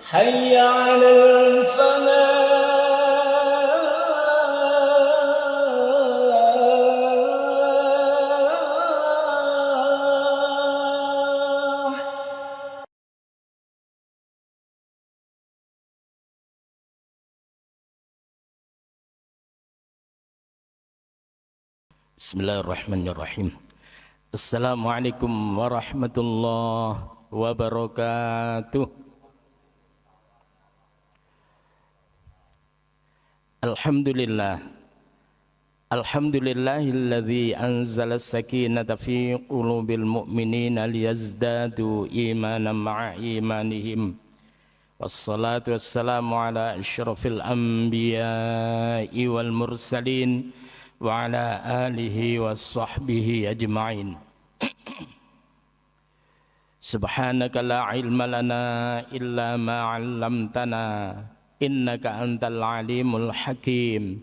حي على الفلاح. Bismillahirrahmanirrahim. Assalamualaikum warahmatullahi wabarakatuh. Alhamdulillah. Alhamdulillahilladzi anzala as-sakinata fi qulubil mu'minina liyazdadu imanan ma'a imanihim. Wassalatu wassalamu ala asyrafil anbiya'i wal mursalin wa ala alihi wa sahbihi ajma'in. Subhanaka la ilma lana illa ma 'allamtana innaka antal alimul hakim.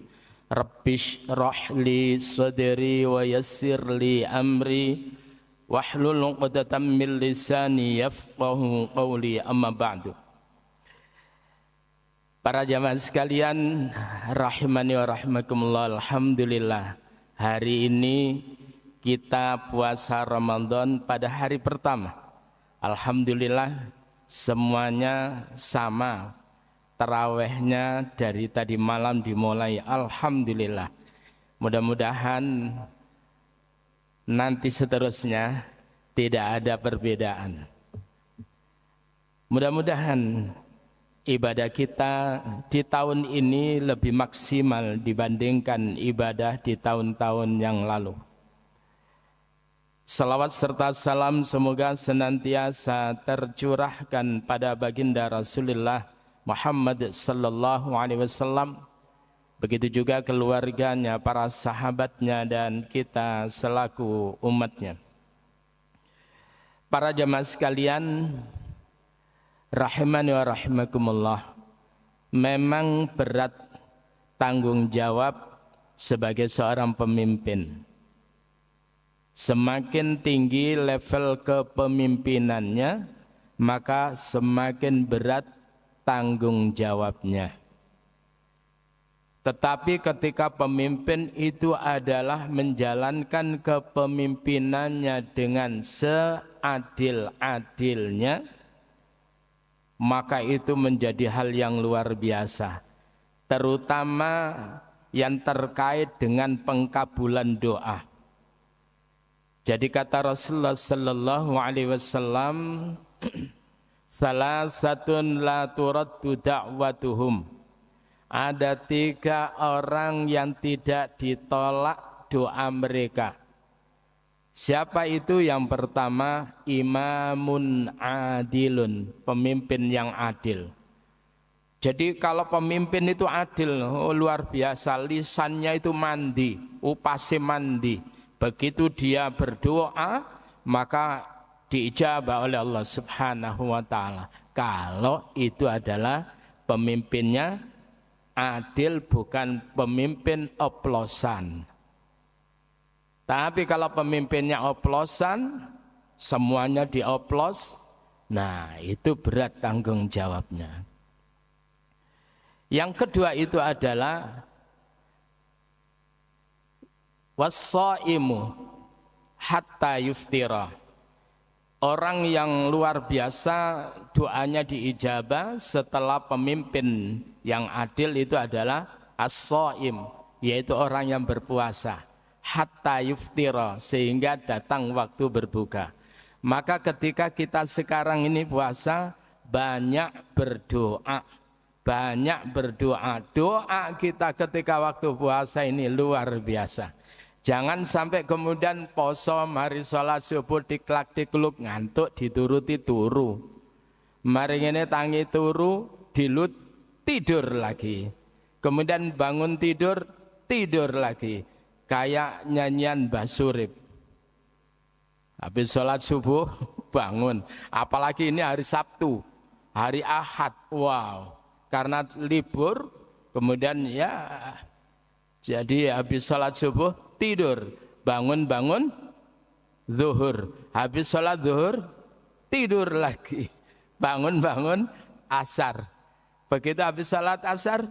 Rabbish rahli sadri wa yassir li amri wahlul 'uqdatam min lisani yafqahu qawli, amma ba'du. Para jamaah sekalian rahimani wa rahimakumullah, alhamdulillah hari ini kita puasa Ramadan pada hari pertama. Alhamdulillah semuanya sama, tarawehnya dari tadi malam dimulai. Alhamdulillah, mudah-mudahan nanti seterusnya tidak ada perbedaan. Mudah-mudahan ibadah kita di tahun ini lebih maksimal dibandingkan ibadah di tahun-tahun yang lalu. Salawat serta salam semoga senantiasa tercurahkan pada baginda Rasulullah Muhammad sallallahu alaihi wasallam. Begitu juga keluarganya, para sahabatnya, dan kita selaku umatnya. Para jamaah sekalian rahimani wa rahimakumullah, memang berat tanggung jawab sebagai seorang pemimpin. Semakin tinggi level kepemimpinannya, maka semakin berat tanggung jawabnya. Tetapi ketika pemimpin itu adalah menjalankan kepemimpinannya dengan seadil-adilnya, maka itu menjadi hal yang luar biasa, terutama yang terkait dengan pengkabulan doa. Jadi kata Rasulullah sallallahu alaihi wasallam, salasatun la turaddu da'watuhum. Ada 3 orang yang tidak ditolak doa mereka. Siapa itu? Yang pertama, imamun adilun, pemimpin yang adil. Jadi kalau pemimpin itu adil, luar biasa, lisannya itu mandi, upasi mandi. Begitu dia berdoa, maka diijabah oleh Allah Subhanahu wa ta'ala. Kalau itu adalah pemimpinnya adil, bukan pemimpin oplosan. Tapi kalau pemimpinnya oplosan, semuanya dioplos, nah itu berat tanggung jawabnya. Yang kedua itu adalah wassaimu hatta yuftira. Orang yang luar biasa doanya diijabah setelah pemimpin yang adil itu adalah as-shaim, yaitu orang yang berpuasa. Hatta yuftira, sehingga datang waktu berbuka. Maka ketika kita sekarang ini puasa, banyak berdoa. Doa kita ketika waktu puasa ini luar biasa. Jangan sampai kemudian poso mari sholat subuh diklak-dikluk, ngantuk dituruti turu. Mari ngene tangi turu, dilut tidur lagi. Kemudian bangun tidur lagi. Kayak nyanyian Mbah Surip. Habis sholat subuh bangun. Apalagi ini hari Sabtu, hari Ahad. Wow, karena libur kemudian ya, jadi habis sholat subuh tidur, bangun zuhur, habis sholat zuhur tidur lagi, bangun asar. Begitu habis salat asar,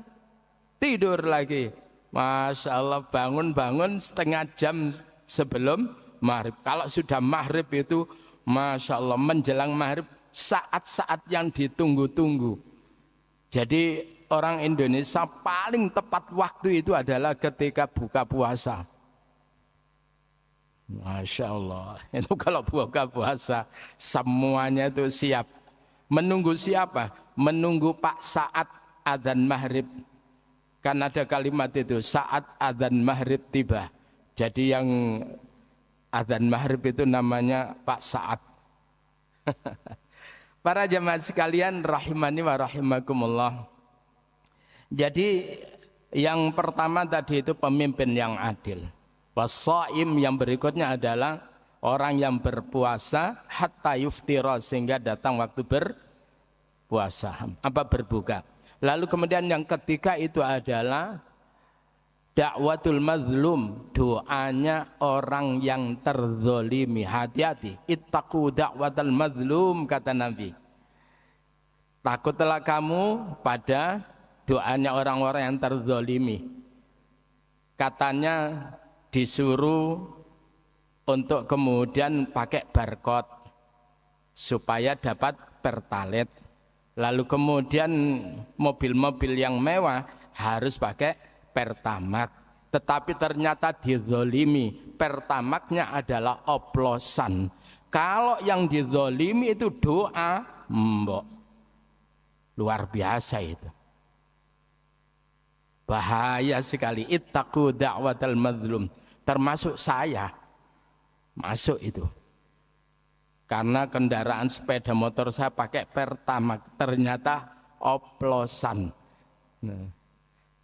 tidur lagi. Masya Allah, bangun-bangun setengah jam sebelum maghrib. Kalau sudah maghrib itu, Masya Allah, menjelang maghrib, saat-saat yang ditunggu-tunggu. Jadi orang Indonesia paling tepat waktu itu adalah ketika buka puasa. Masya Allah, itu kalau buka puasa semuanya itu siap. Menunggu siapa? Menunggu Pak saat adzan maghrib. Kan ada kalimat itu, saat adzan maghrib tiba. Jadi yang adzan maghrib itu namanya Pak Saat. Para jemaah sekalian rahimani wa rahimakumullah. Jadi yang pertama tadi itu pemimpin yang adil. Wasaim yang berikutnya adalah orang yang berpuasa hatta yuftira, sehingga datang waktu berpuasa, berbuka. Lalu kemudian yang ketiga itu adalah dakwatul mazlum, doanya orang yang terzolimi. Hati-hati, ittaqu dakwatul mazlum, kata Nabi. Takutlah kamu pada doanya orang-orang yang terzolimi. Katanya disuruh untuk kemudian pakai barcode supaya dapat pertalite. Lalu kemudian mobil-mobil yang mewah harus pakai pertamak. Tetapi ternyata dizolimi, pertamaknya adalah oplosan. Kalau yang dizolimi itu doa, mbok, luar biasa itu. Bahaya sekali. Ittaqu da'watal mazlum. Termasuk saya masuk itu. Karena kendaraan sepeda motor saya pakai pertamak, ternyata oplosan. Nah,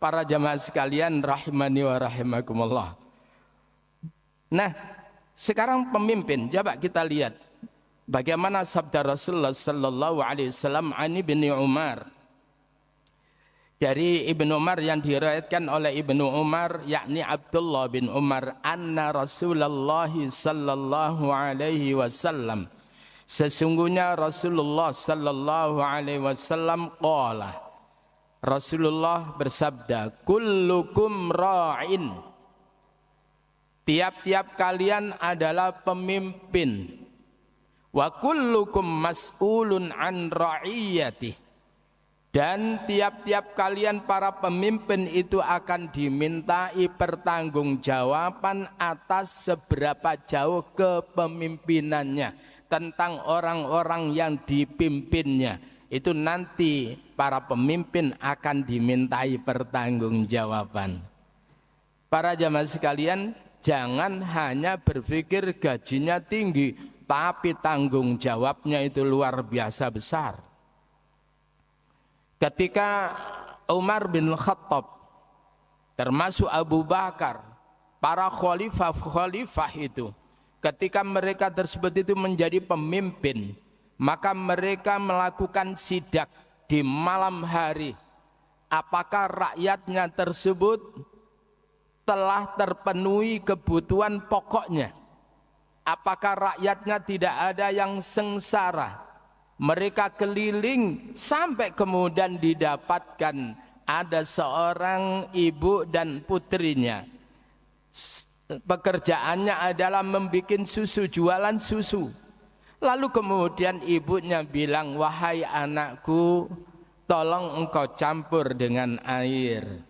para jamaah sekalian rahimani wa rahimakumullah. Nah, sekarang pemimpin, coba kita lihat bagaimana sabda Rasulullah sallallahu alaihi wasallam ani bin Umar. Dari Ibnu Umar yang diriwayatkan oleh Ibnu Umar, yakni Abdullah bin Umar, anna Rasulullah sallallahu alaihi wasallam, sesungguhnya Rasulullah sallallahu alaihi wasallam qala, Rasulullah bersabda, kullukum ra'in, tiap-tiap kalian adalah pemimpin, wa kullukum mas'ulun an ra'iyatih, dan tiap-tiap kalian para pemimpin itu akan dimintai pertanggungjawaban atas seberapa jauh kepemimpinannya, tentang orang-orang yang dipimpinnya. Itu nanti para pemimpin akan dimintai pertanggungjawaban. Para jamaah sekalian, jangan hanya berpikir gajinya tinggi, tapi tanggung jawabnya itu luar biasa besar. Ketika Umar bin Khattab, termasuk Abu Bakar, para khalifah itu, ketika mereka tersebut itu menjadi pemimpin, maka mereka melakukan sidak di malam hari. Apakah rakyatnya tersebut telah terpenuhi kebutuhan pokoknya? Apakah rakyatnya tidak ada yang sengsara? Mereka keliling sampai kemudian didapatkan ada seorang ibu dan putrinya. Pekerjaannya adalah membuat susu, jualan susu. Lalu kemudian ibunya bilang, wahai anakku, tolong engkau campur dengan air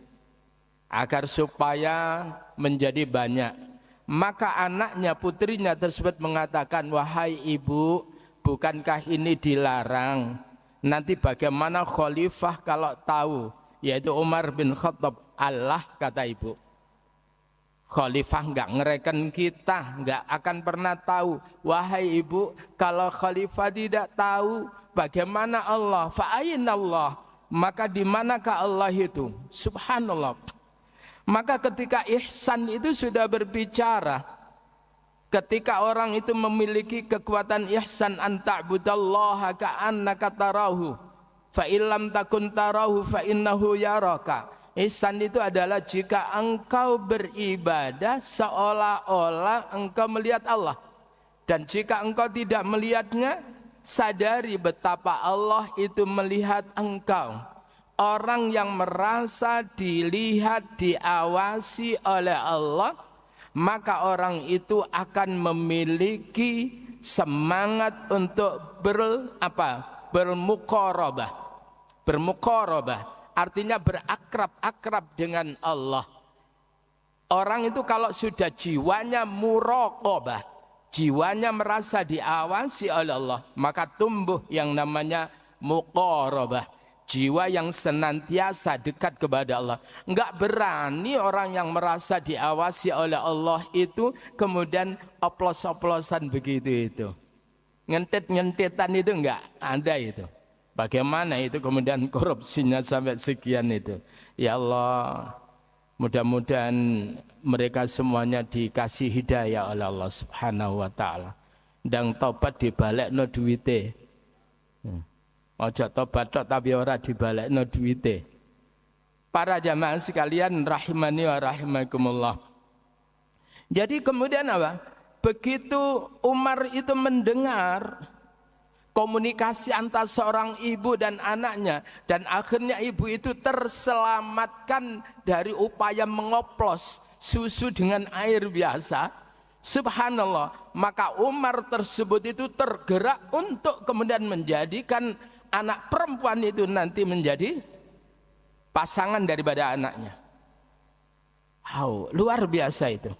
agar supaya menjadi banyak. Maka anaknya, putrinya tersebut mengatakan, wahai ibu, bukankah ini dilarang? Nanti bagaimana khalifah kalau tahu? Yaitu Umar bin Khattab. Allah, kata ibu, khalifah enggak ngereken kita, enggak akan pernah tahu. Wahai ibu, kalau khalifah tidak tahu, bagaimana Allah? Fa'aina Allah, maka di manakah Allah itu? Subhanallah. Maka ketika ihsan itu sudah berbicara, ketika orang itu memiliki kekuatan ihsan, an ta'budallaha ka'annaka tarahu fa illam takun tarahu fa innahu yaraka. Ihsan itu adalah jika engkau beribadah seolah-olah engkau melihat Allah, dan jika engkau tidak melihatnya, sadari betapa Allah itu melihat engkau. Orang yang merasa dilihat, diawasi oleh Allah, maka orang itu akan memiliki semangat untuk bermuqarabah. Bermuqarabah artinya berakrab-akrab dengan Allah. Orang itu kalau sudah jiwanya muraqabah, jiwanya merasa diawasi oleh Allah, maka tumbuh yang namanya muqarabah. Jiwa yang senantiasa dekat kepada Allah. Enggak berani orang yang merasa diawasi oleh Allah itu kemudian oplos-oplosan begitu itu. Ngentit-ngentitan itu enggak ada itu. Bagaimana itu kemudian korupsinya sampai sekian itu. Ya Allah, mudah-mudahan mereka semuanya dikasih hidayah oleh Allah Subhanahu wa taala. Ndang tobat dibalekno duwite. Ojo tobat tok tapi ora dibalekno duwite. Para jamaah sekalian rahimani wa rahimakumullah. Jadi kemudian apa? Begitu Umar itu mendengar komunikasi antara seorang ibu dan anaknya, dan akhirnya ibu itu terselamatkan dari upaya mengoplos susu dengan air biasa. Subhanallah, maka Umar tersebut itu tergerak untuk kemudian menjadikan anak perempuan itu nanti menjadi pasangan daripada anaknya. Luar biasa itu.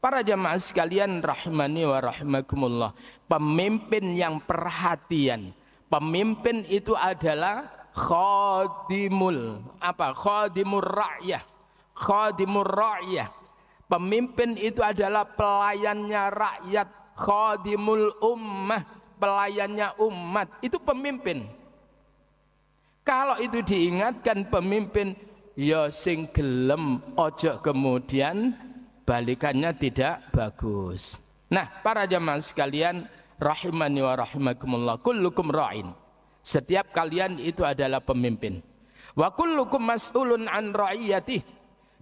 Para jamaah sekalian rahimani wa rahimakumullah. Pemimpin yang perhatian. Pemimpin itu adalah khadimul ra'yah. Khadimur ra'yah. Pemimpin itu adalah pelayannya rakyat. Khadimul ummah, pelayannya umat. Itu pemimpin. Kalau itu diingatkan pemimpin, ya sing gelem, ojo kemudian balikannya tidak bagus. Nah, para jamaah sekalian rahimani wa rahimakumullah, kullukum ra'in. Setiap kalian itu adalah pemimpin. Wa kullukum mas'ulun an ra'iyatih.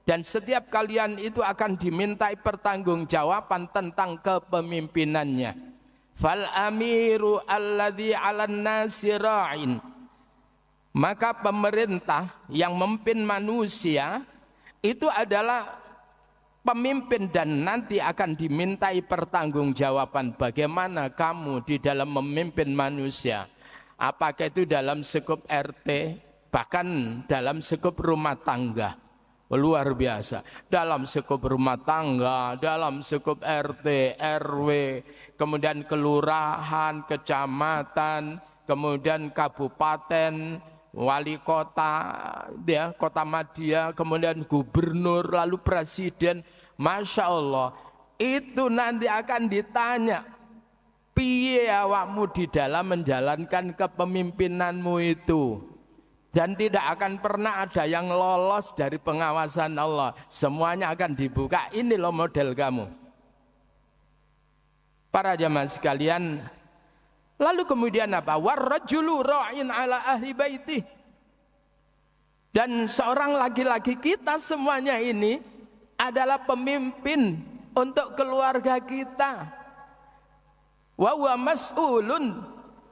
Dan setiap kalian itu akan dimintai pertanggungjawaban tentang kepemimpinannya. Fal amiru alladhi 'alan nasi ra'in. Maka pemerintah yang memimpin manusia itu adalah pemimpin dan nanti akan dimintai pertanggungjawaban bagaimana kamu di dalam memimpin manusia. Apakah itu dalam skop RT, bahkan dalam skop rumah tangga. Luar biasa. Dalam skop rumah tangga, dalam skop RT, RW, kemudian kelurahan, kecamatan, kemudian kabupaten, wali kota, ya, kota Madia, kemudian gubernur, lalu presiden. Masya Allah, itu nanti akan ditanya, piye awakmu di dalam menjalankan kepemimpinanmu itu. Dan tidak akan pernah ada yang lolos dari pengawasan Allah. Semuanya akan dibuka, ini loh model kamu. Para jamaah sekalian, lalu kemudian apa? Warrajulu ra'in ala ahli baitih. Dan seorang laki-laki kita semuanya ini adalah pemimpin untuk keluarga kita. Wa huwa mas'ulun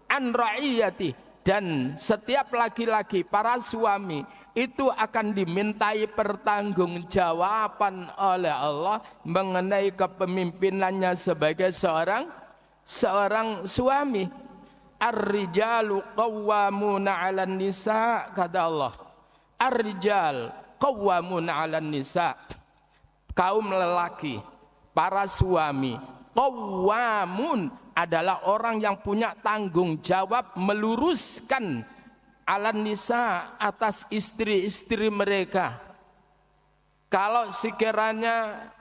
an ra'iyati. Dan setiap laki-laki, para suami itu akan dimintai pertanggungjawaban oleh Allah mengenai kepemimpinannya sebagai seorang suami. Ar-rijalu qawwamuna 'alan nisa, kata Allah. Ar-rijal qawwamuna 'alan nisa. Kaum lelaki, para suami, qawwamun adalah orang yang punya tanggung jawab meluruskan 'alan nisa, atas istri-istri mereka. Kalau sekiranya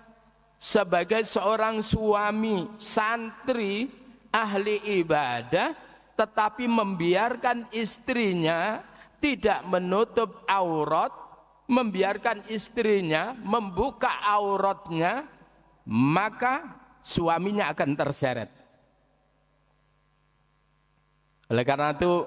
sebagai seorang suami, santri, ahli ibadah, tetapi membiarkan istrinya tidak menutup aurat, membiarkan istrinya membuka auratnya, maka suaminya akan terseret. Oleh karena itu,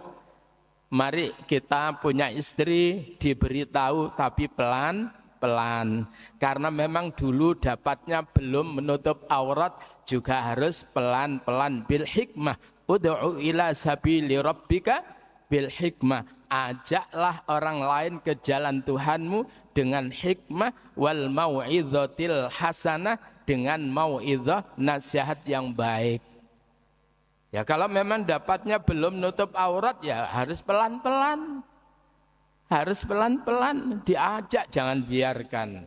mari kita punya istri diberitahu tapi pelan-pelan. Karena memang dulu dapatnya belum menutup aurat, juga harus pelan-pelan bil hikmah, ud'u ila sabili rabbika bil hikmah, ajaklah orang lain ke jalan Tuhanmu dengan hikmah, wal mau'izatil hasanah, dengan mau'izah nasihat yang baik. Ya kalau memang dapatnya belum nutup aurat ya harus pelan-pelan. Harus pelan-pelan diajak, jangan biarkan.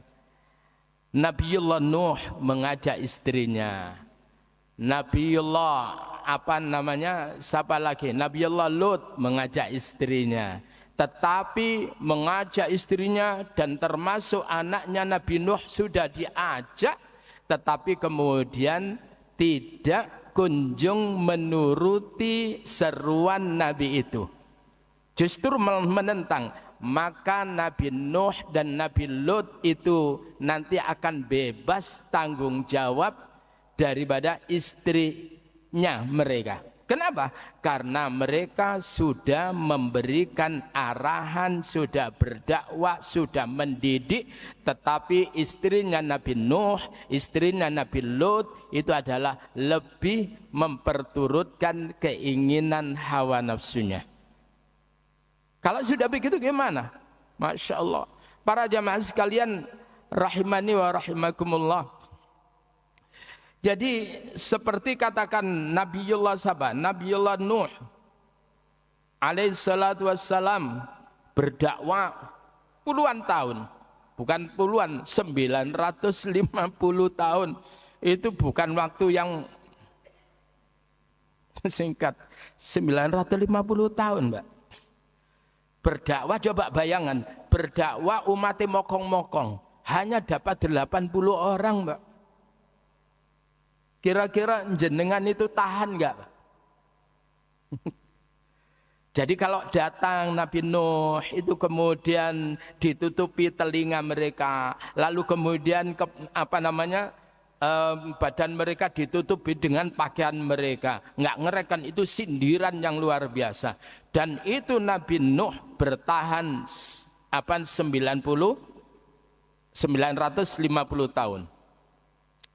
Nabiullah Nuh mengajak istrinya. Nabiullah siapa lagi? Nabiullah Lut mengajak istrinya. Tetapi mengajak istrinya dan termasuk anaknya Nabi Nuh sudah diajak, tetapi kemudian tidak kunjung menuruti seruan Nabi itu. Justru menentang. Maka Nabi Nuh dan Nabi Lut itu nanti akan bebas tanggung jawab daripada istrinya mereka. Kenapa? Karena mereka sudah memberikan arahan, sudah berdakwah, sudah mendidik. Tetapi istrinya Nabi Nuh, istrinya Nabi Lut itu adalah lebih memperturutkan keinginan hawa nafsunya. Kalau sudah begitu gimana? Masya Allah. Para jamaah sekalian rahimani wa rahimakumullah. Jadi seperti katakan Nabiullah Nuh alaihissalatu wassalam berdakwah puluhan tahun. Bukan puluhan, 950 tahun. Itu bukan waktu yang singkat. 950 tahun, Mbak. Berdakwah, coba bayangan, berdakwah umatnya mokong-mokong, hanya dapat 80 orang, Mbak. Kira-kira jenengan itu tahan enggak, Pak? Jadi kalau datang Nabi Nuh itu kemudian ditutupi telinga mereka, lalu kemudian badan mereka ditutupi dengan pakaian mereka, nggak ngerekan, itu sindiran yang luar biasa. Dan itu Nabi Nuh bertahan 950 tahun.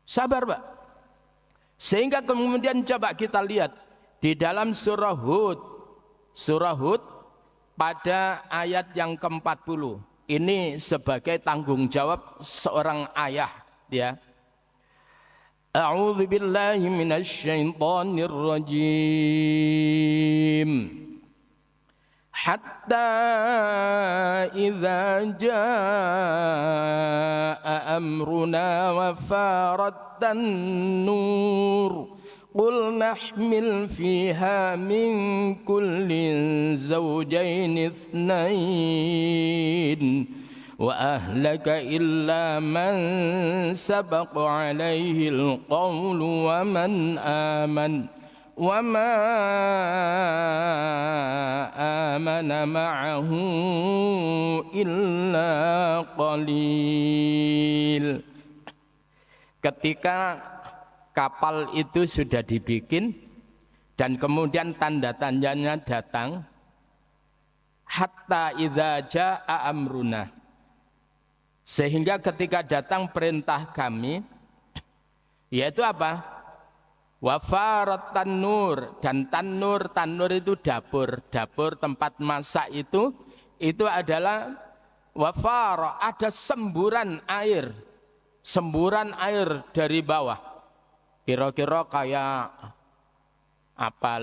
Sabar, Pak. Sehingga kemudian coba kita lihat di dalam surah Hud pada ayat yang ke-40. Ini sebagai tanggung jawab seorang ayah, ya. A'udzu billahi minasy syaithanir rajim. Hatta idza jaa amruna wa faradtan nur qul nahmil fiha min kullin zawjayn itsnain وأهلك إلا من سبق عليه القول وما آمن معه إلا قليل. Ketika kapal itu sudah dibikin dan kemudian tanda-tandanya datang, hatta idza jaa amruna, sehingga ketika datang perintah kami, yaitu apa? Wafarat tanur, dan tanur itu dapur tempat masak itu adalah wafar, ada semburan air dari bawah, kira-kira kayak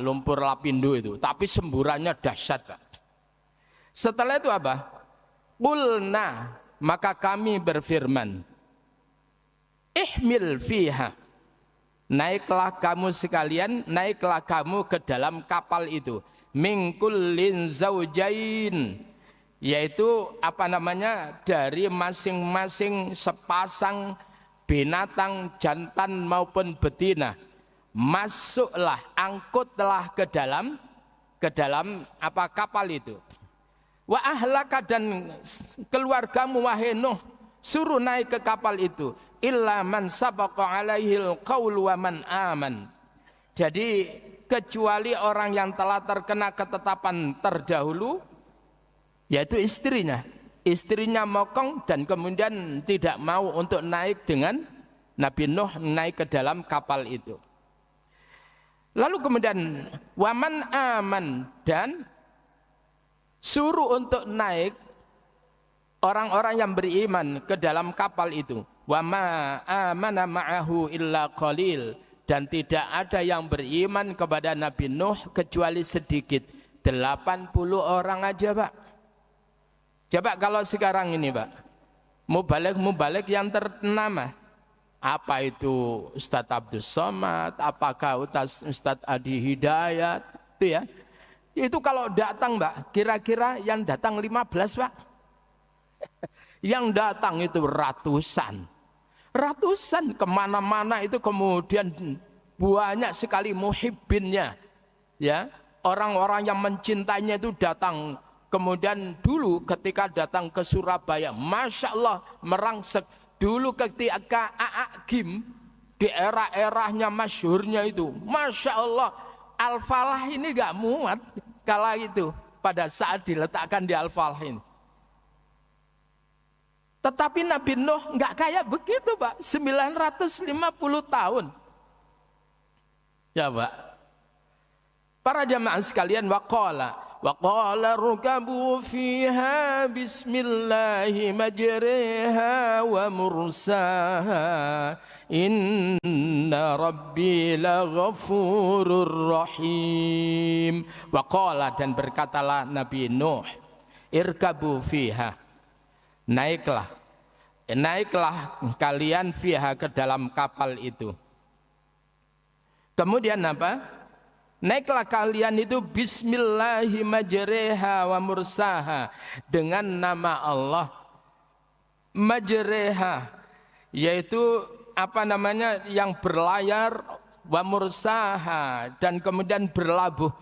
lumpur lapindo itu, tapi semburannya dahsyat, Pak. Setelah itu apa? Qulna, maka kami berfirman, ihmil fiha, naiklah kamu sekalian, naiklah kamu ke dalam kapal itu, min kullin zaujain, yaitu dari masing-masing sepasang binatang jantan maupun betina, masuklah, angkutlah ke dalam kapal itu. Wa ahlaka, dan keluargamu wahai Nuh, suruh naik ke kapal itu, illa man sabaqa alaihil qaul wa man aman. Jadi kecuali orang yang telah terkena ketetapan terdahulu, yaitu istrinya mokong dan kemudian tidak mau untuk naik dengan Nabi Nuh naik ke dalam kapal itu. Lalu kemudian waman aman, dan suruh untuk naik orang-orang yang beriman ke dalam kapal itu. Wama amana ma'ahu illa qalil, dan tidak ada yang beriman kepada Nabi Nuh kecuali sedikit, 80 orang aja, Pak. Coba kalau sekarang ini, Pak, mubalik yang ternama, apa itu Ustadz Abdul Somad, apakah Ustadz Adi Hidayat, itu ya. Itu kalau datang, Pak, kira-kira yang datang 15, Pak. Yang datang itu ratusan kemana-mana, itu kemudian banyak sekali muhibbinnya, ya, orang-orang yang mencintainya itu datang. Kemudian dulu ketika datang ke Surabaya, Masya Allah merangsek. Dulu ketika A'agim di era-eranya masyhurnya itu, Masya Allah, Al-Falah ini gak muat kala itu pada saat diletakkan di Al-Falah ini. Tetapi Nabi Nuh nggak kayak begitu, Pak. 950 tahun. Ya, Pak. Para jamaah sekalian, waqala rukabu fiha bismillahi majriha wa mursaha inna rabbi laghafurur rahim. Waqala, dan berkatalah Nabi Nuh, irkabu fiha, naiklah kalian fiha, ke dalam kapal itu. Kemudian apa? Naiklah kalian itu bismillahi majreha wa mursaha, dengan nama Allah. Majreha yaitu apa namanya, yang berlayar, wa mursaha, dan kemudian berlabuh,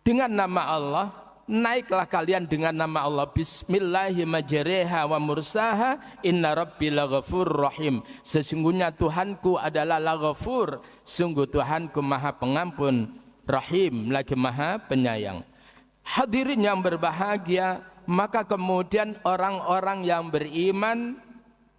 dengan nama Allah. Naiklah kalian dengan nama Allah. Bismillahi majreha wa mursaha inna rabbi laghafur rahim. Sesungguhnya Tuhanku adalah laghafur, sungguh Tuhanku maha pengampun, rahim, lagi maha penyayang. Hadirin yang berbahagia, maka kemudian orang-orang yang beriman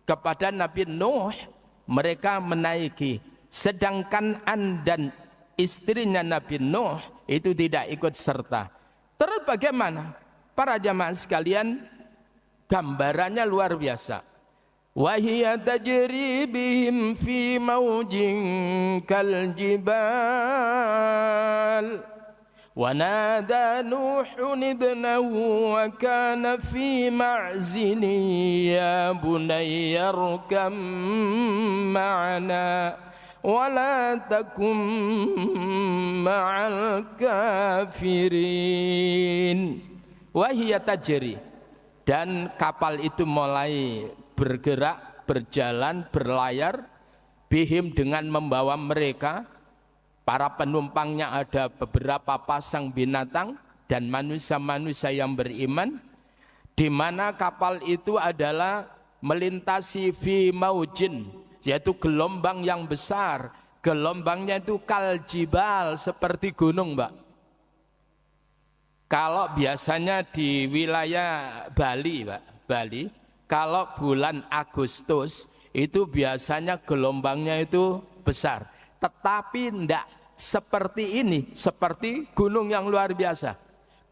kepada Nabi Nuh, mereka menaiki, sedangkan An dan istrinya Nabi Nuh itu tidak ikut serta. Terus bagaimana? Para jamaah sekalian, gambarannya luar biasa. Wahiya tajri bihim fi maujin kal jibal. Wa nada Nuhun ibnahu wa kana fi ma'zini ya bunayya arkam ma'ana wala takum ma'al kafirin. Wahiyya tajri, dan kapal itu mulai bergerak, berjalan, berlayar, bihim, dengan membawa mereka, para penumpangnya ada beberapa pasang binatang dan manusia-manusia yang beriman, di mana kapal itu adalah melintasi fi maujin, yaitu gelombang yang besar. Gelombangnya itu kal jibal, seperti gunung, Mbak. Kalau biasanya di wilayah Bali, Mbak, Bali, kalau bulan Agustus itu biasanya gelombangnya itu besar. Tetapi tidak seperti ini, seperti gunung yang luar biasa.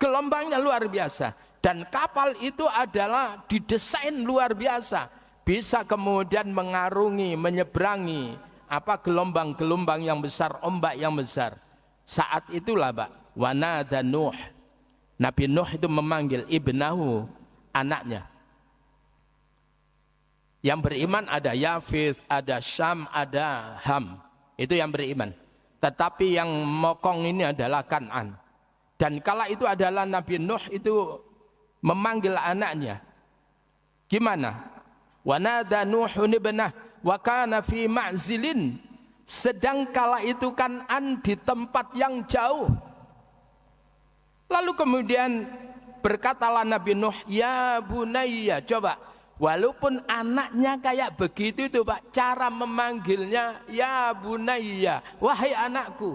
Gelombangnya luar biasa, dan kapal itu adalah didesain luar biasa, bisa kemudian mengarungi, menyeberangi apa gelombang-gelombang yang besar, ombak yang besar. Saat itulah, Pak, wanada Nuh, Nabi Nuh itu memanggil ibnahu, anaknya. Yang beriman ada Yafith, ada Syam, ada Ham, itu yang beriman. Tetapi yang mokong ini adalah Kan'an. Dan kala itu adalah Nabi Nuh itu memanggil anaknya. Gimana? Wanada Nuhun ibnah wa kana fi ma'zilin. Sedang kala itu Kan'an di tempat yang jauh. Lalu kemudian berkatalah Nabi Nuh, ya bunayya. Coba, walaupun anaknya kayak begitu itu, Pak, cara memanggilnya, ya bunayya, wahai anakku.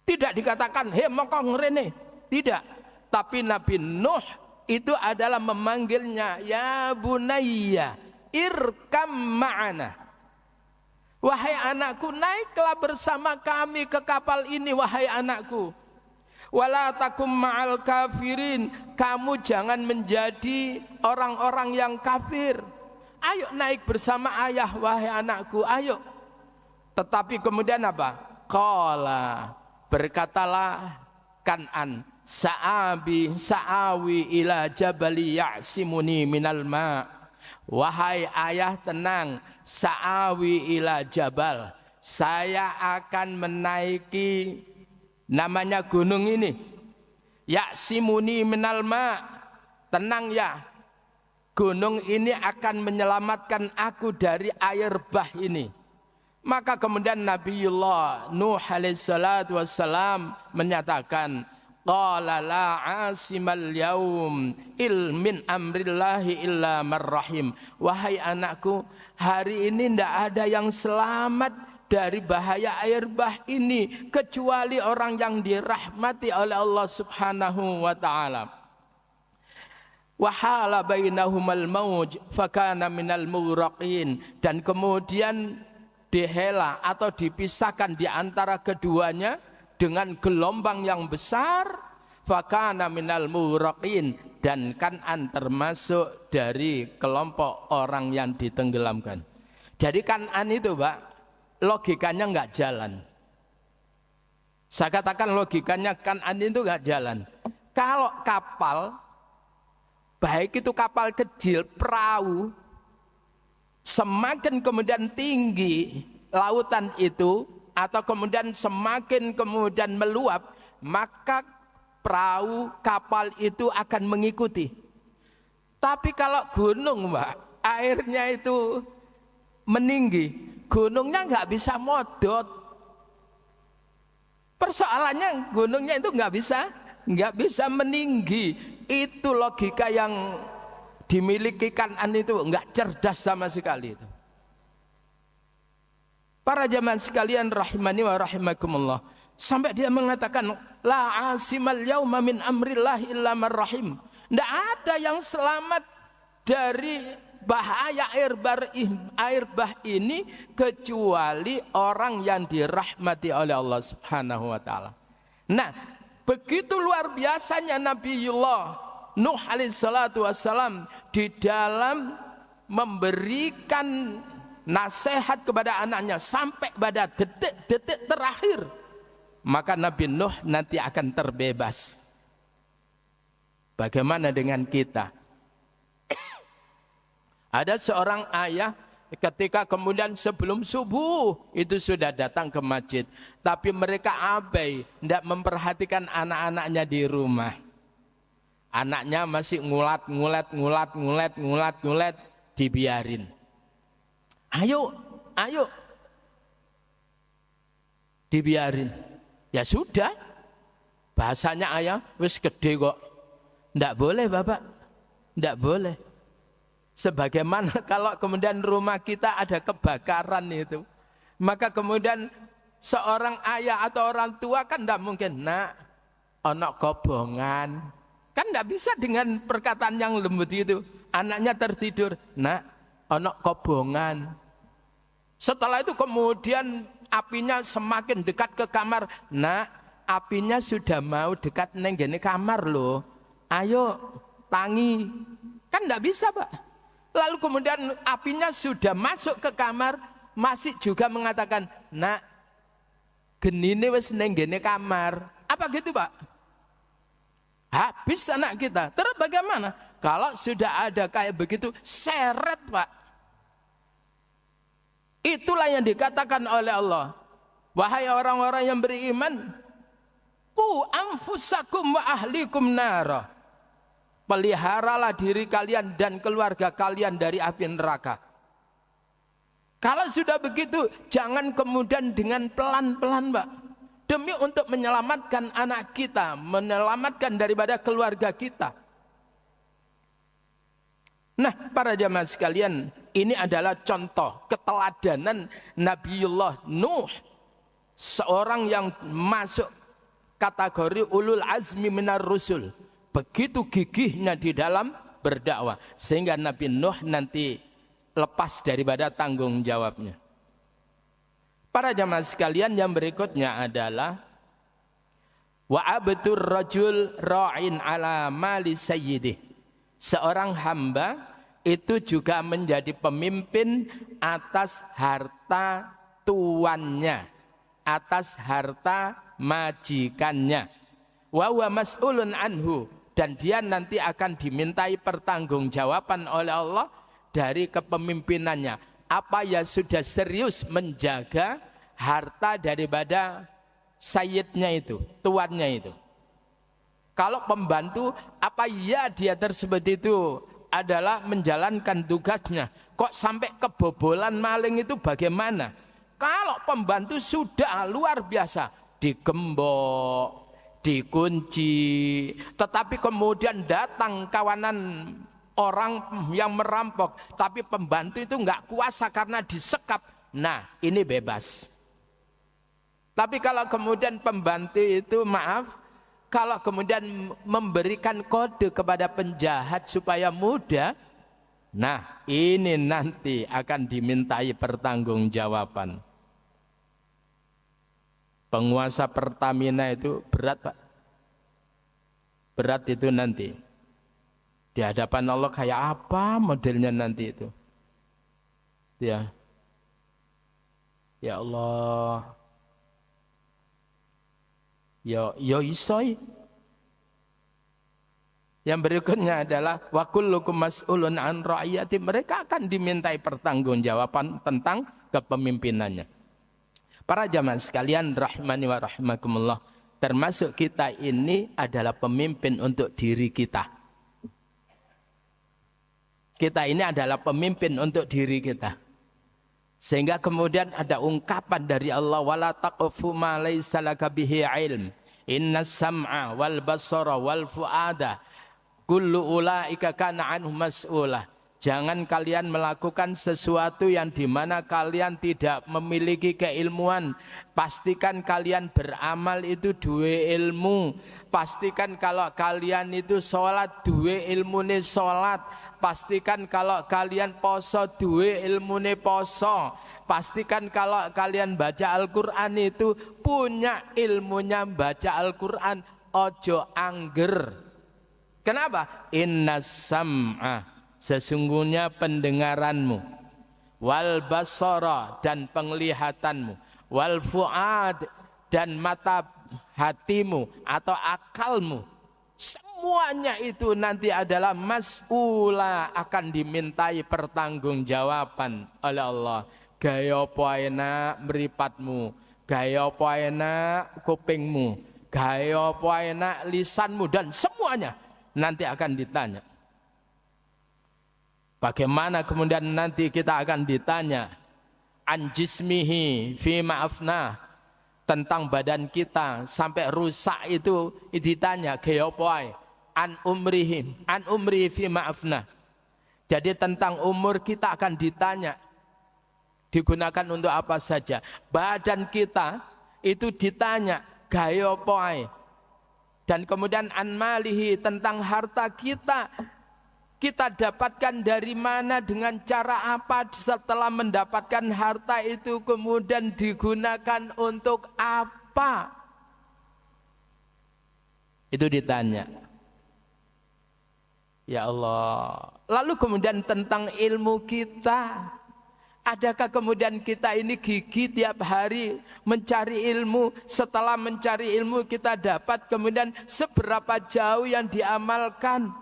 Tidak dikatakan, hei mokong rene. Tidak. Tapi Nabi Nuh itu adalah memanggilnya, ya bunayya, irkam ma'ana. Wahai anakku, naiklah bersama kami ke kapal ini, wahai anakku. Wala takum ma'al kafirin, kamu jangan menjadi orang-orang yang kafir. Ayo naik bersama ayah, wahai anakku, ayo. Tetapi kemudian apa? Qala, berkatalah Kan'an, sa'awi ila jabali ya'simuni minal ma'. Wahai ayah, tenang, sa'awi ila jabal, saya akan menaiki namanya gunung ini, ya'simuni minal ma'. Tenang ya, gunung ini akan menyelamatkan aku dari air bah ini. Maka kemudian Nabiullah Nuh alaihissalatu wassalam menyatakan, qala la asimal yaum min amrillahi illa marrahim. Wahai anakku, hari ini tidak ada yang selamat dari bahaya air bah ini kecuali orang yang dirahmati oleh Allah subhanahu wa ta'ala. Wahala bainahumal mauj fakana minal mughraqin. Dan kemudian dihela atau dipisahkan di antara keduanya dengan gelombang yang besar, fakana minal mughraqin, dan Kan'an termasuk dari kelompok orang yang ditenggelamkan. Jadi Kan'an itu, Pak, logikanya enggak jalan. Saya katakan logikanya Kan'an itu enggak jalan. Kalau kapal, baik itu kapal kecil, perahu, semakin kemudian tinggi lautan itu atau kemudian semakin kemudian meluap, maka perahu kapal itu akan mengikuti. Tapi kalau gunung, Mbak, airnya itu meninggi, gunungnya nggak bisa modot. Persoalannya gunungnya itu nggak bisa meninggi. Itu logika yang dimiliki Kan'an itu enggak cerdas sama sekali itu. Para jamaah sekalian rahimani wa rahimakumullah, sampai dia mengatakan la asimal yauma min amrillahi illa marrahim. Enggak ada yang selamat dari bahaya air bah ini kecuali orang yang dirahmati oleh Allah subhanahu wa ta'ala. Nah, begitu luar biasanya Nabiullah Nuh alaihissalatu wassalam di dalam memberikan nasihat kepada anaknya sampai pada detik-detik terakhir, maka Nabi Nuh nanti akan terbebas. Bagaimana dengan kita? Ada seorang ayah ketika kemudian sebelum subuh itu sudah datang ke masjid, tapi mereka abai, tidak memperhatikan anak-anaknya di rumah. Anaknya masih ngulat, dibiarin. Ayo, dibiarin. Ya sudah, bahasanya ayah, wis gede kok. Ndak boleh Bapak, ndak boleh. Sebagaimana kalau kemudian rumah kita ada kebakaran itu, maka kemudian seorang ayah atau orang tua kan ndak mungkin, nak, ono kobongan. Kan tidak bisa dengan perkataan yang lembut itu. Anaknya tertidur, nak, ono kobongan. Setelah itu kemudian apinya semakin dekat ke kamar. Nak, apinya sudah mau dekat nenggene kamar loh. Ayo, tangi. Kan tidak bisa, Pak. Lalu kemudian apinya sudah masuk ke kamar, masih juga mengatakan, nak, genine wis nenggene kamar. Apa gitu, Pak? Habis anak kita. Terus bagaimana? Kalau sudah ada kayak begitu, seret, Pak. Itulah yang dikatakan oleh Allah. Wahai orang-orang yang beriman, ku anfusakum wa ahlikum nara. Peliharalah diri kalian dan keluarga kalian dari api neraka. Kalau sudah begitu, jangan kemudian dengan pelan-pelan, Pak. Demi untuk menyelamatkan anak kita, menyelamatkan daripada keluarga kita. Nah, para jamaah sekalian, ini adalah contoh keteladanan Nabiullah Nuh, seorang yang masuk kategori ulul azmi minar rusul. Begitu gigihnya di dalam berdakwah, sehingga Nabi Nuh nanti lepas daripada tanggung jawabnya. Para jamaah sekalian, yang berikutnya adalah wa abdur rajul ra'in ala mali sayyidih. Seorang hamba itu juga menjadi pemimpin atas harta tuannya, atas harta majikannya. Wa huwa mas'ulun anhu, dan dia nanti akan dimintai pertanggungjawaban oleh Allah dari kepemimpinannya. Apa ya sudah serius menjaga harta daripada sayyidnya itu, tuannya itu. Kalau pembantu, apa ya dia tersebut itu adalah menjalankan tugasnya. Kok sampai kebobolan maling itu bagaimana? Kalau pembantu sudah luar biasa, digembok, dikunci, tetapi kemudian datang kawanan orang yang merampok, tapi pembantu itu nggak kuasa karena disekap. Nah, ini bebas. Tapi kalau kemudian pembantu itu kalau kemudian memberikan kode kepada penjahat supaya mudah, nah ini nanti akan dimintai pertanggungjawaban. Penguasa Pertamina itu berat, Pak. Berat itu nanti. Di hadapan Allah kayak apa modelnya nanti itu? Ya. Ya Allah. Ya isoi. Yang berikutnya adalah wa kullukum mas'ulun an ra'iyati. Mereka akan dimintai pertanggungjawaban tentang kepemimpinannya. Para jamaah sekalian rahimani wa rahimakumullah, termasuk kita ini adalah pemimpin untuk diri kita. Kita ini adalah pemimpin untuk diri kita. Sehingga kemudian ada ungkapan dari Allah, wala taqfu ma laysa laka bihi ilm innas sam'a wal basara wal fuada kullu ulaika kana anhu mas'ula. Jangan kalian melakukan sesuatu yang dimana kalian tidak memiliki keilmuan. Pastikan kalian beramal itu duwe ilmu. Pastikan kalau kalian itu sholat duwe ilmune sholat. Pastikan kalau kalian poso duwe ilmune poso. Pastikan kalau kalian baca Al-Quran itu punya ilmunya baca Al-Quran. Ojo angger. Kenapa? Innas sam'a, sesungguhnya pendengaranmu, wal basara, dan penglihatanmu, wal fuad, dan mata hatimu atau akalmu, semuanya itu nanti adalah mas'ula, akan dimintai pertanggungjawaban oleh Allah. Gaya apa enak mripatmu, gaya apa enak kupingmu, gaya apa enak lisanmu, dan semuanya nanti akan ditanya. Bagaimana kemudian nanti kita akan ditanya an jismihi fi ma'afna, tentang badan kita sampai rusak itu ditanya gaya apa an umri fi ma'afna. Jadi tentang umur kita akan ditanya, digunakan untuk apa saja. Badan kita itu ditanya gaya apa. Dan kemudian an malihi, tentang harta kita, kita dapatkan dari mana, dengan cara apa, setelah mendapatkan harta itu kemudian digunakan untuk apa, itu ditanya. Ya Allah. Lalu kemudian tentang ilmu kita, adakah kemudian kita ini gigih tiap hari mencari ilmu? Setelah mencari ilmu kita dapat, kemudian seberapa jauh yang diamalkan?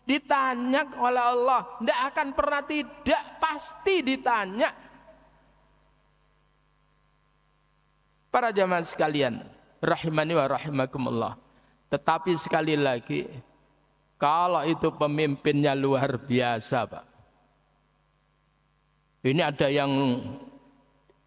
Ditanya oleh Allah. Tidak akan pernah tidak, pasti ditanya. Para jamaah sekalian rahimani wa rahimakumullah. Tetapi sekali lagi, kalau itu pemimpinnya luar biasa, Pak. Ini ada yang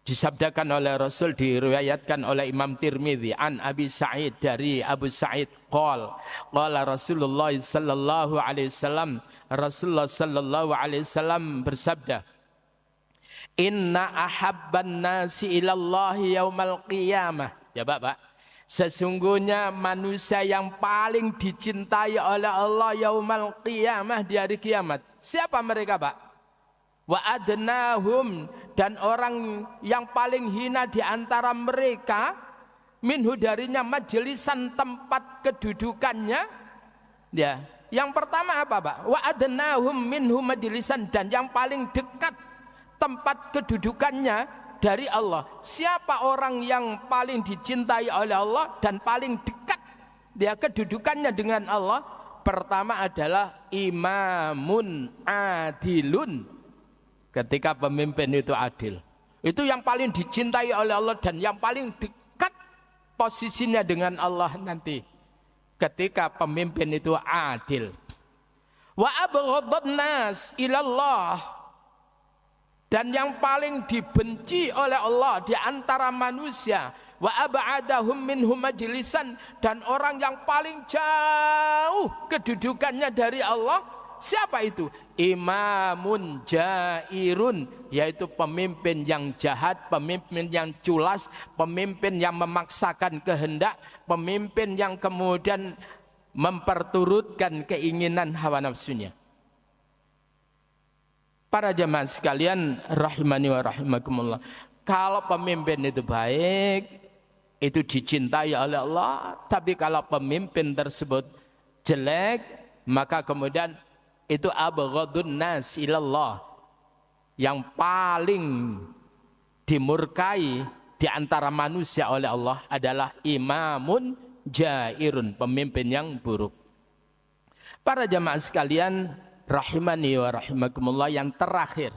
disabdakan oleh Rasul, diriwayatkan oleh Imam Tirmidzi an Abi Sa'id, dari Abu Sa'id qala Rasulullah sallallahu alaihi wasallam, Rasulullah sallallahu alaihi wasallam bersabda, inna ahabban nasi ilallahi yaumal qiyamah. Ya Pak, sesungguhnya manusia yang paling dicintai oleh Allah yaumal qiyamah, di hari kiamat. Siapa mereka, Pak? wa adnahum, dan orang yang paling hina di antara mereka, minhu darinya, majlisan tempat kedudukannya. Ya, yang pertama apa, Pak? Wa adnahum minhu majlisan, dan yang paling dekat tempat kedudukannya dari Allah. Siapa orang yang paling dicintai oleh Allah dan paling dekat dia kedudukannya dengan Allah? Pertama adalah imamun adilun. Ketika pemimpin itu adil, itu yang paling dicintai oleh Allah dan yang paling dekat posisinya dengan Allah nanti ketika pemimpin itu adil. Wa abghadun nas ilallah, dan yang paling dibenci oleh Allah di antara manusia, wa ab'adahum minhum majlisan, dan orang yang paling jauh kedudukannya dari Allah. Siapa itu? Imamun jairun, yaitu pemimpin yang jahat, pemimpin yang culas, pemimpin yang memaksakan kehendak, pemimpin yang kemudian memperturutkan keinginan hawa nafsunya. Para jemaah sekalian rahimani wa rahimakumullah, kalau pemimpin itu baik, itu dicintai oleh Allah. Tapi kalau pemimpin tersebut jelek, maka kemudian itu abghadun nas ilallah, yang paling dimurkai di antara manusia oleh Allah adalah imamun jairun, pemimpin yang buruk. Para jamaah sekalian rahimani wa rahimakumullah, yang terakhir,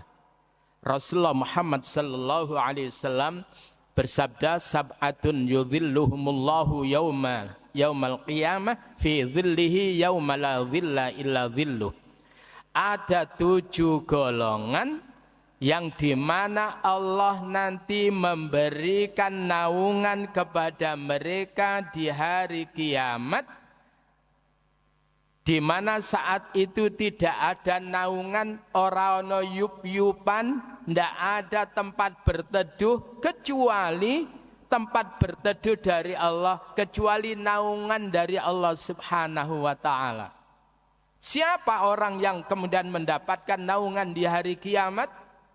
Rasulullah Muhammad sallallahu alaihi wasallam bersabda, sab'atun yudhilluhumullahu yaumal qiyamah fi dhillihi yauma la dhilla illa dhilluh. Ada 7 golongan yang dimana Allah nanti memberikan naungan kepada mereka di hari kiamat, di mana saat itu tidak ada naungan, ora ono yup-yupan, tidak ada tempat berteduh kecuali tempat berteduh dari Allah, kecuali naungan dari Allah Subhanahu wa ta'ala. Siapa orang yang kemudian mendapatkan naungan di hari kiamat?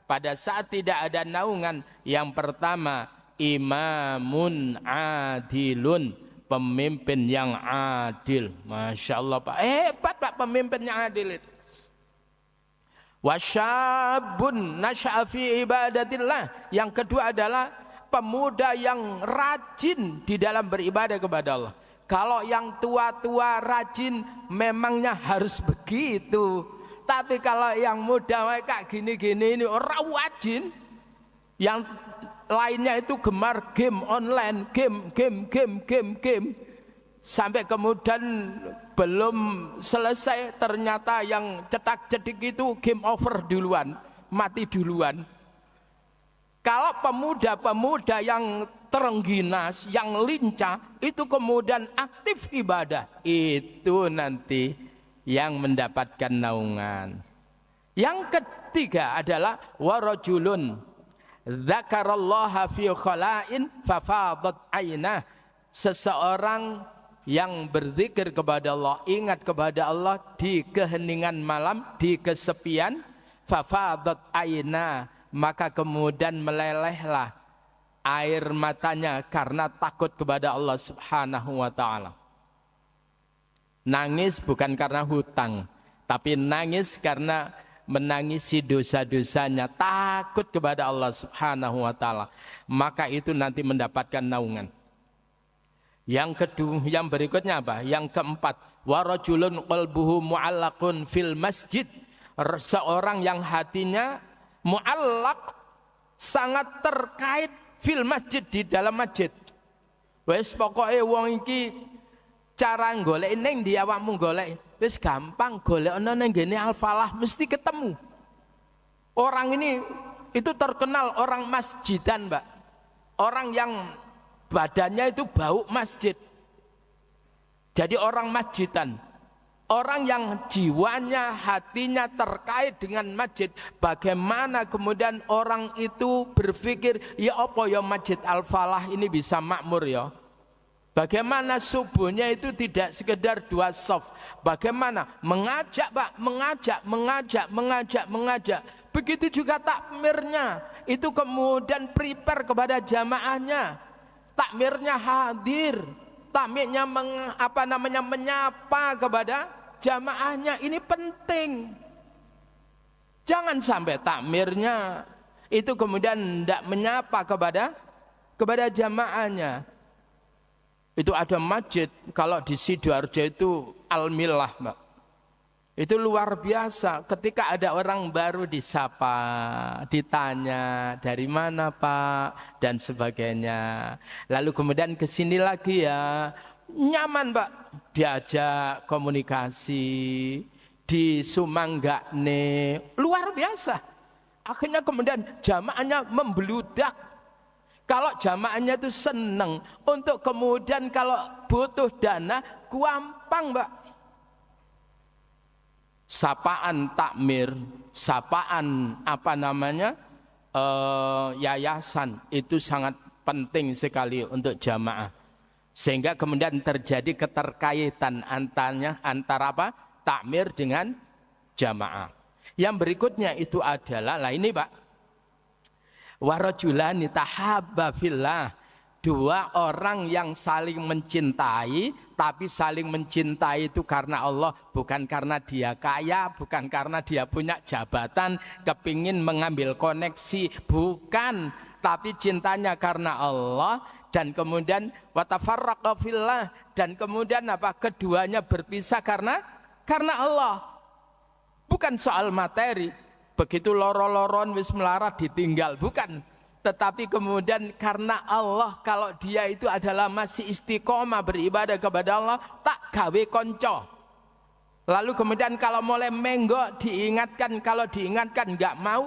Pada saat tidak ada naungan, yang pertama imamun adilun, pemimpin yang adil. Masya Allah Pak, hebat Pak pemimpin yang adil itu. Wasyabun nasya'a fi ibadatillah, yang kedua adalah pemuda yang rajin di dalam beribadah kepada Allah. Kalau yang tua-tua rajin memangnya harus begitu. Tapi kalau yang muda kayak gini-gini ini orang rajin, yang lainnya itu gemar game online, game. Sampai kemudian belum selesai ternyata yang cetak-cetik itu game over duluan, mati duluan. Kalau pemuda-pemuda yang terengginas, yang lincah, itu kemudian aktif ibadah, itu nanti yang mendapatkan naungan. Yang ketiga adalah warajulun dzakarallaha fi khala'in fafadat ainah, seseorang yang berzikir kepada Allah, ingat kepada Allah di keheningan malam, di kesepian, fafadat ainah, maka kemudian melelehlah air matanya karena takut kepada Allah Subhanahu wa ta'ala. Nangis bukan karena hutang, tapi nangis karena menangisi dosa-dosanya, takut kepada Allah Subhanahu wa ta'ala. Maka itu nanti mendapatkan naungan. Yang kedua, yang berikutnya apa? Yang keempat, warajulun qalbuhu mu'allaqun fil masjid, seorang yang hatinya mu'allaq, sangat terkait fil masjid, di dalam masjid. Wes pokoke wong iki cara golek ning ndi awakmu golek, wis gampang, golek ana ning ngene Al-Falah mesti ketemu. Orang ini itu terkenal orang masjidan, Mbak. Orang yang badannya itu bau masjid. Jadi orang masjidan. Orang yang jiwanya, hatinya terkait dengan masjid. Bagaimana kemudian orang itu berpikir, ya apa ya Masjid Al-Falah ini bisa makmur ya. Bagaimana subuhnya itu tidak sekedar 2 shaf. Bagaimana mengajak Pak, mengajak. Begitu juga takmirnya, itu kemudian prepare kepada jamaahnya. Takmirnya hadir, takmirnya menyapa kepada jamaahnya. Ini penting. Jangan sampai takmirnya itu kemudian tidak menyapa kepada jamaahnya. Itu ada masjid, kalau di Sidoarjo itu Al-Milah, Mbak. Itu luar biasa, ketika ada orang baru disapa, ditanya, dari mana Pak, dan sebagainya. Lalu kemudian kesini lagi ya, nyaman Pak, diajak komunikasi, disumanggakne, luar biasa. Akhirnya kemudian jamaahnya membludak. Kalau jamaahnya itu senang untuk kemudian kalau butuh dana, gampang Mbak. Sapaan takmir, sapaan yayasan itu sangat penting sekali untuk jamaah. Sehingga kemudian terjadi keterkaitan antara takmir dengan jamaah. Yang berikutnya itu adalah, ini Pak, warajulani tahabba fillah, dua orang yang saling mencintai, tapi saling mencintai itu karena Allah, bukan karena dia kaya, bukan karena dia punya jabatan, kepingin mengambil koneksi, bukan, tapi cintanya karena Allah. Dan kemudian watafarraqa fillah, dan kemudian keduanya berpisah karena Allah, bukan soal materi. Begitu loro-loron wis melarat ditinggal, bukan, tetapi kemudian karena Allah. Kalau dia itu adalah masih istiqomah beribadah kepada Allah, tak gawe konco. Lalu kemudian kalau mulai menggok diingatkan, kalau diingatkan nggak mau,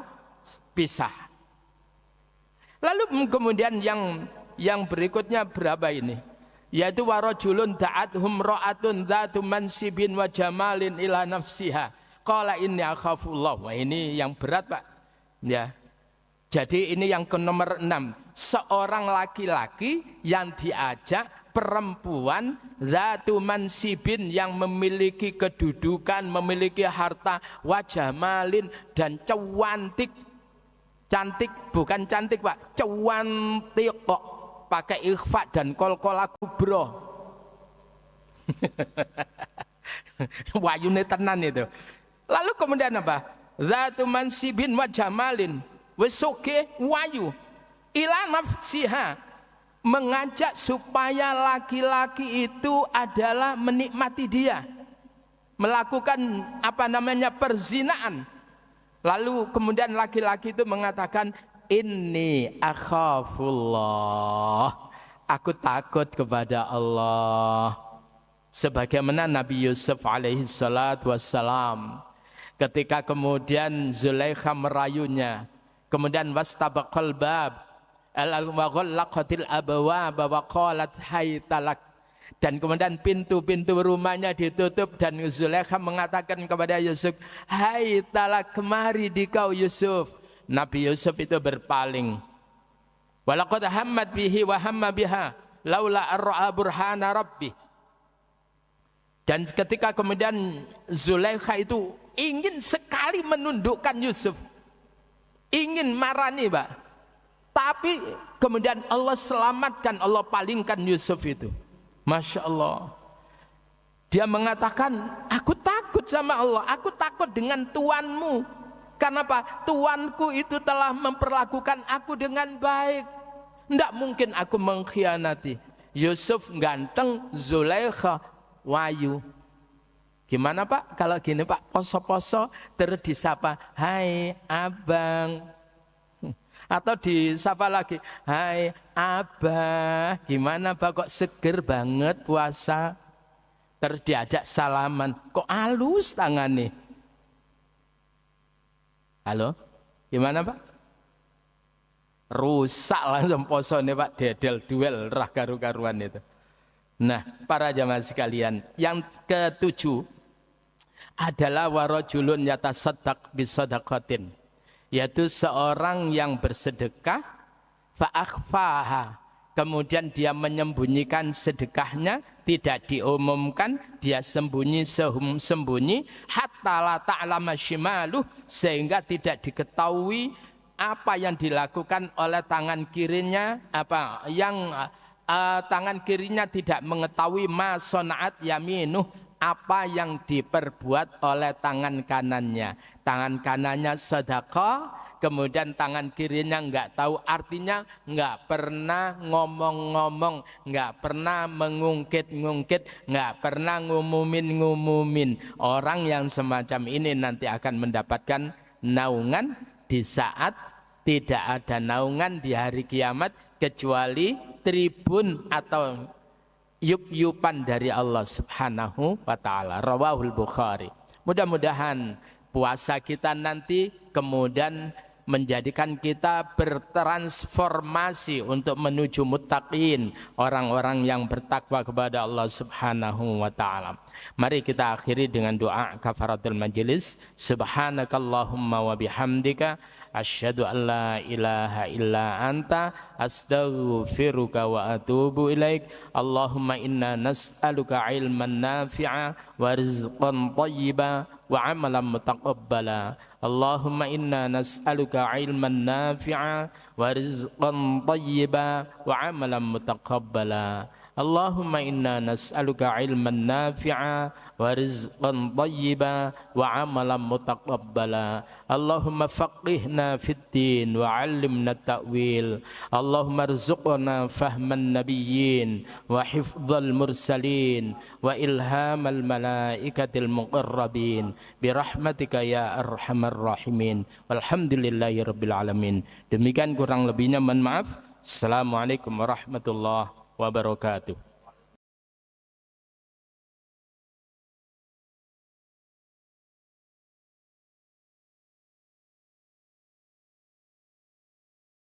pisah. Lalu kemudian yang berikutnya berapa ini? Yaitu warajulun da'athum ra'atun dzatu mansibin wa jamalin ila nafsiha qala inni akhafullah. Wah, ini yang berat Pak ya. Jadi ini yang ke nomor 6, seorang laki-laki yang diajak perempuan dzatu mansibin, yang memiliki kedudukan, memiliki harta, wajah malin, dan cantik. Cantik bukan cantik Pak, cantik kok, pakai ikhfa dan kol-kol kubro. Wayune tenan itu. Lalu kemudian apa? Dzatu mansibin wa jamalin, wis soge wayu, ila nafsiha, mengajak supaya laki-laki itu adalah menikmati dia, melakukan perzinaan. Lalu kemudian laki-laki itu mengatakan, inni akhafullah, aku takut kepada Allah. Sebagaimana Nabi Yusuf alaihi salatu wassalam, ketika kemudian Zulaikha merayunya, kemudian wastabaqal bab wa ghallaqatil abwab wa qalat haytalak, dan kemudian pintu-pintu rumahnya ditutup, dan Zulaikha mengatakan kepada Yusuf, haytalak, kemari dikau Yusuf. Nabi Yusuf itu berpaling. Walaqad hammat bihi wa hamma biha laula ar-ra'a burhana rabbi. Dan ketika kemudian Zulaikha itu ingin sekali menundukkan Yusuf, ingin marani Pak, tapi kemudian Allah selamatkan, Allah palingkan Yusuf itu. Masya Allah. Dia mengatakan, aku takut sama Allah, aku takut dengan tuanmu. Karena apa? Tuanku itu telah memperlakukan aku dengan baik. Tidak mungkin aku mengkhianati. Yusuf ganteng, Zulaikha wayu. Gimana Pak? Kalau gini Pak, poso-poso terus disapa, hai abang. Atau disapa lagi, hai abah, gimana Pak, kok seger banget puasa? Terus diajak salaman, kok halus tangannya? Halo, gimana Pak? Rusak langsung poso nih Pak, dedel duel rah karu-karuan itu. Nah, para jamaah sekalian, yang ketujuh adalah warajulun yatasaddaq bisadaqatin, yaitu seorang yang bersedekah fa akhfaha, kemudian dia menyembunyikan sedekahnya, tidak diumumkan, dia sembunyi hatta la ta'lama shimaluh, sehingga tidak diketahui apa yang dilakukan oleh tangan kirinya, tangan kirinya tidak mengetahui ma sonaat yaminuh, apa yang diperbuat oleh tangan kanannya. Tangan kanannya sedekah, kemudian tangan kirinya enggak tahu, artinya enggak pernah ngomong-ngomong, enggak pernah mengungkit-ngungkit, enggak pernah ngumumin. Orang yang semacam ini nanti akan mendapatkan naungan di saat tidak ada naungan di hari kiamat kecuali tribun atau yup-yupan dari Allah Subhanahu wa taala. Rawahul Bukhari. Mudah-mudahan puasa kita nanti kemudian menjadikan kita bertransformasi untuk menuju muttaqin, orang-orang yang bertakwa kepada Allah Subhanahu wa taala. Mari kita akhiri dengan doa kafaratul majelis. Subhanakallahumma wa bihamdika asyhadu an la ilaha illa anta astaghfiruka wa atubu ilaik. Allahumma inna nas'aluka ilman nafi'a wa rizqan thayyiba wa amalan mutaqabbala. Allahumma inna nas'aluka ilman nafi'a wa rizqan thayyiba wa amalan mutaqabbala. Allahumma inna nas'aluka ilman nafi'a wa rizqan thayyiba wa amalan mutaqabbala. Allahumma faqihna fid din wa 'allimna ta'wil. Allahumma arzuqna fahman nabiyyin wa hifdzal mursalin wa ilhamal malaikatil muqarrabin bi rahmatika ya arhamar rahimin. Walhamdulillahi rabbil alamin. Demikian kurang lebihnya mohon maaf. Assalamualaikum warahmatullahi wabarakatuh.